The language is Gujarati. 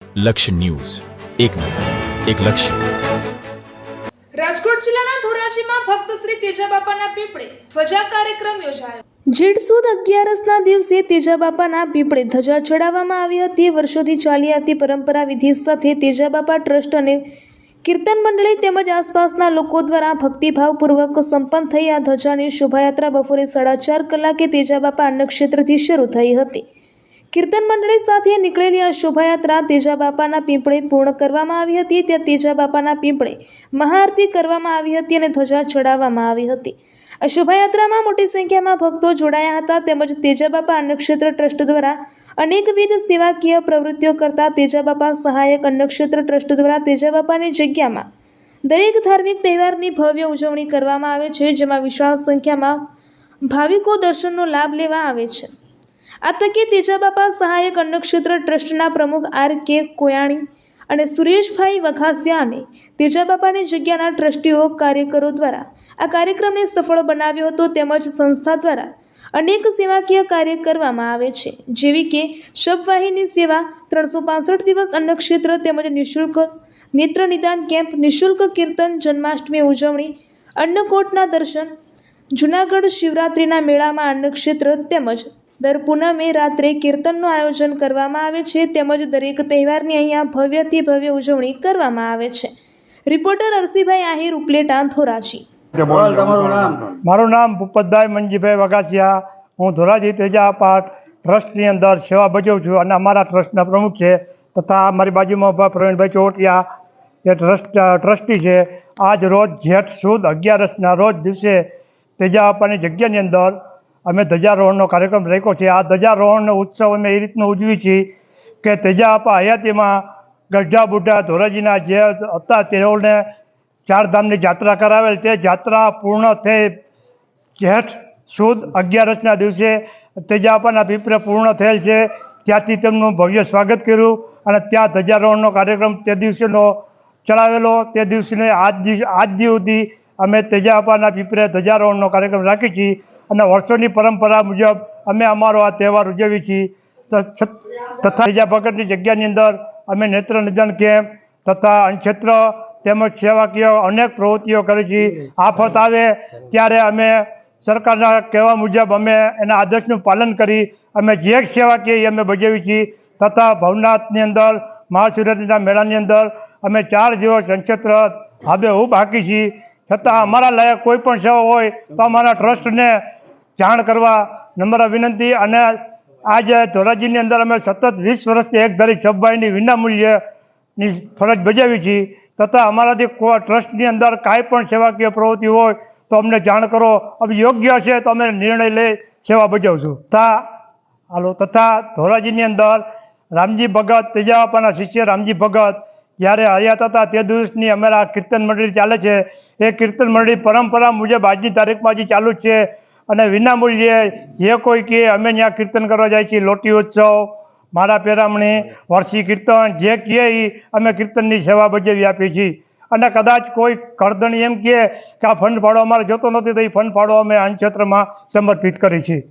લક્ષ્ય ન્યૂઝ, એક નજર, એક લક્ષ્ય. રાજકોટ જિલ્લાના ધોરાજીમાં ભક્ત શ્રી તેજાબાપાના પીપળે ધ્વજા કાર્યક્રમ યોજાયો. જેઠ સુદ 11ના દિવસે તેજાબાપાના પીપળે ધજા ચડાવવામાં આવી હતી. વર્ષોથી ચાલી આવતી પરંપરા વિધિ સાથે તેજાબાપા ટ્રસ્ટ અને કીર્તન મંડળી તેમજ આસપાસના લોકો દ્વારા ભક્તિભાવપૂર્વક સંપન્ન થઈ આ ધજાની શોભાયાત્રા બપોરે 4:30 કલાકે તેજાબાપા અન્નક્ષેત્રથી શરૂ થઈ હતી. કીર્તન મંડળી સાથે નીકળેલી આ શોભાયાત્રા તેજાબાપાના પીપળે પૂર્ણ કરવામાં આવી હતી. ત્યાં તેજાબાપાના પીપળે મહાઆરતી કરવામાં આવી હતી અને ધજા ચડાવવામાં આવી હતી. આ શોભાયાત્રામાં મોટી સંખ્યામાં ભક્તો જોડાયા હતા. તેમજ તેજાબાપા અન્નક્ષેત્ર ટ્રસ્ટ દ્વારા અનેકવિધ સેવાકીય પ્રવૃત્તિઓ કરતા તેજાબાપા સહાયક અન્નક્ષેત્ર ટ્રસ્ટ દ્વારા તેજાબાપાની જગ્યામાં દરેક ધાર્મિક તહેવારની ભવ્ય ઉજવણી કરવામાં આવે છે, જેમાં વિશાળ સંખ્યામાં ભાવિકો દર્શનનો લાભ લેવા આવે છે. આ તકે તેજાબાપા સહાયક અન્નક્ષેત્ર ટ્રસ્ટના પ્રમુખ R.K. કોયાણી અને સુરેશભાઈ વઘાસિયા અને તેજાબાપાની જગ્યાના ટ્રસ્ટીઓ કાર્યકરો દ્વારા આ કાર્યક્રમને સફળ બનાવ્યો હતો. તેમજ સંસ્થા દ્વારા અનેક સેવાકીય કાર્ય કરવામાં આવે છે, જેવી કે શબવાહિની સેવા, 365 દિવસ અન્નક્ષેત્ર તેમજ નિઃશુલ્ક નેત્ર નિદાન કેમ્પ, નિઃશુલ્ક કીર્તન, જન્માષ્ટમી ઉજવણી, અન્નકોટના દર્શન, જૂનાગઢ શિવરાત્રિના મેળામાં અન્નક્ષેત્ર તેમજ દર પૂનમે રાત્રે કીર્તનનું આયોજન કરવામાં આવે છે. તેમજ દરેક તહેવારની અહીંયા ભવ્યથી ભવ્ય ઉજવણી કરવામાં આવે છે. રિપોર્ટર અરસીભાઈ આહિર, ઉપલેટા, ધોરાજી. મારું નામ ભૂપતભાઈ મંજીભાઈ વઘાસિયા. હું ધોરાજી તેજાબાપા ટ્રસ્ટની અંદર સેવા બજાવું છું અને અમારા ટ્રસ્ટના પ્રમુખ છે. તથા મારી બાજુમાં ઉભા પ્રવીણભાઈ ચોટિયા એ ટ્રસ્ટી છે. આજ રોજ જેઠ સુદ 11ના રોજ દિવસે તેજાબાપાની જગ્યાની અંદર અમે ધ્વજારોહણનો કાર્યક્રમ રાખ્યો છે. આ ધ્વજારોહણનો ઉત્સવ અમે એ રીતનો ઉજવી છીએ કે તેજાબાપા હયાતીમાં ગઢડા બુઢા ધોરાજીના જે હતા તેઓને ચારધામની યાત્રા કરાવેલ. તે યાત્રા પૂર્ણ થઈ જેઠ સુદ 11ના દિવસે તેજાબાપાના પીપળે પૂર્ણ થયેલ છે. ત્યાંથી તેમનું ભવ્ય સ્વાગત કર્યું અને ત્યાં ધ્વજારોહણનો કાર્યક્રમ તે દિવસેનો ચલાવેલો. તે દિવસને આજ સુધી અમે તેજાબાપાના પીપળે ધ્વજારોહણનો કાર્યક્રમ રાખીએ છીએ અને વર્ષોની પરંપરા મુજબ અમે અમારો આ તહેવાર ઉજવીએ છીએ. તથા તેજા ભગતની જગ્યાની અંદર અમે નેત્ર નિદાન કેમ્પ તથા અન્નક્ષેત્ર તેમજ સેવાકીય અનેક પ્રવૃત્તિઓ કરી છીએ. આફત આવે ત્યારે અમે સરકારના કહેવા મુજબ અમે એના આદેશનું પાલન કરી અમે જે સેવાકીય અમે બજાવી છીએ. તથા ભવનાથની અંદર મહાશિવરાત્રિના મેળાની અંદર અમે 4 દિવસ અન્નક્ષેત્ર હાબેહૂબ હાકી છીએ. છતાં અમારા લાયક કોઈ પણ સેવા હોય તો અમારા ટ્રસ્ટને જાણ કરવા નમ્ર વિનંતી. અને આજે ધોરાજીની અંદર અમે સતત 20 વર્ષથી એકધારી શબવાહિની વિનામૂલ્યની ફરજ બજાવી છીએ. તથા અમારાથી ટ્રસ્ટની અંદર કાંઈ પણ સેવાકીય પ્રવૃત્તિ હોય તો અમને જાણ કરો. અમે યોગ્ય છે તો અમે નિર્ણય લઈ સેવા બજાવશું. તથા ધોરાજીની અંદર રામજી ભગત, તેજાબાપાના શિષ્ય રામજી ભગત જ્યારે હયાત હતા તે દિવસની અમારા કીર્તન મંડળી ચાલે છે. એ કીર્તન મંડળી પરંપરા મુજબ આજની તારીખમાં હજી ચાલુ જ છે અને વિનામૂલ્યે જે કોઈ કે અમે ત્યાં કીર્તન કરવા જાય છીએ. લોટી ઉત્સવ, માળા પેરામણી, વર્ષી કીર્તન જે કહે એ અમે કીર્તનની સેવા બજાવી આપીએ છીએ. અને કદાચ કોઈ કરદણી એમ કહે કે આ ફંડ ફાળો અમારે જોતો નથી તો એ ફંડ ફાળો અમે અન્નક્ષેત્રમાં સમર્પિત કરી છીએ.